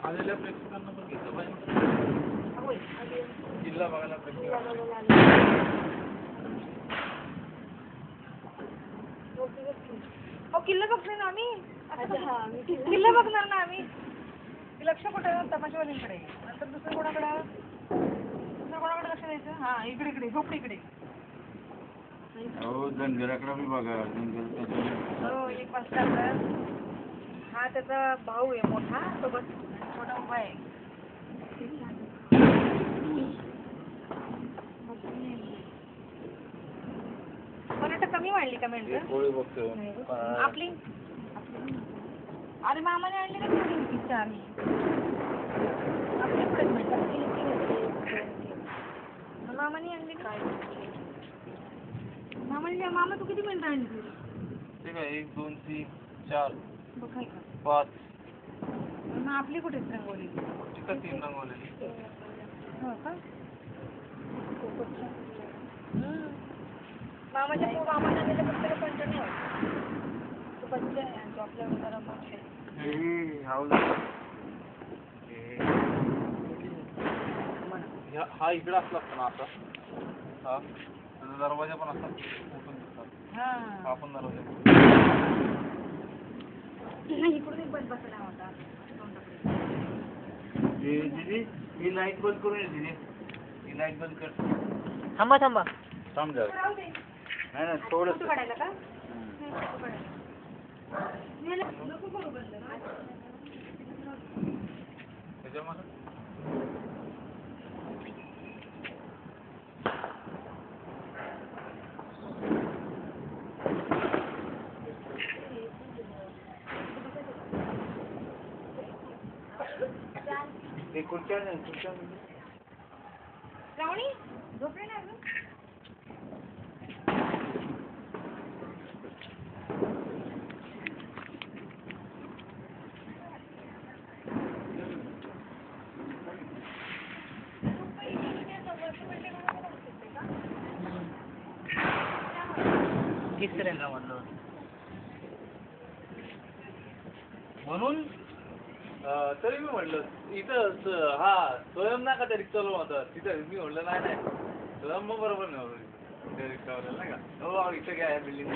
आलेल्या प्रेक्षकांना पण घेतलं पाहिजे. जिल्हा बघायला किल्ला बघणार ना आम्ही. किल्ला बघणार ना आम्ही. लक्ष कुठं तमाशावाल्यांकडे नंतर दुसरं कोणाकडे लक्ष द्यायचं. हा इकडे इकडे झोपडीकडे. हो धनगराकडे मी बघा. हो एक वाजता हा त्याचा भाऊ आहे मोठा तो बस छोटा उभा आहे. पर्यटक कमी वाढली का मेंढर आपली. अरे मामाने आणली ना थोडी होती आम्ही आपली पुढेच मामाने आणली काय मामा तू किती मिनिटं आणली तुझी? ठीक आहे 1 2 3 4 बघाय का 5. मग आपली कुठे रंगवली? ठीक आहे 3 रंगवलेली. हो का? मामाने आणलेलं फक्त पंच नाही वाटत. तो पंच आहे आणि तो आपल्या जरा मोठे आहे. हा इकडे असला असता ना आता. हा दरवाजा पण असतात उठून दिसतात. हा पण दरवाजा इकडून एक बंद बसला होता. दीदी ही लाईट बंद करून ये दीदी. ही लाईट बंद कर. थांबा थांबा थांब जा. नाही नाही थोडंसं काढायला का? नको करू बंद. त्याच्यामध्ये ते खुर्च्या श्रावणी झोपले नाही अजून? तिसऱ्यांदा म्हणलं म्हणून तरी मी म्हटलं इथं हा स्वयं ना का त्या रिक्षावाला होता तिथं मी म्हटलं नाही स्वयं मग बरोबर नाही त्या रिक्षावाल्याला नाही का हो इथं घ्या बिल्डिंग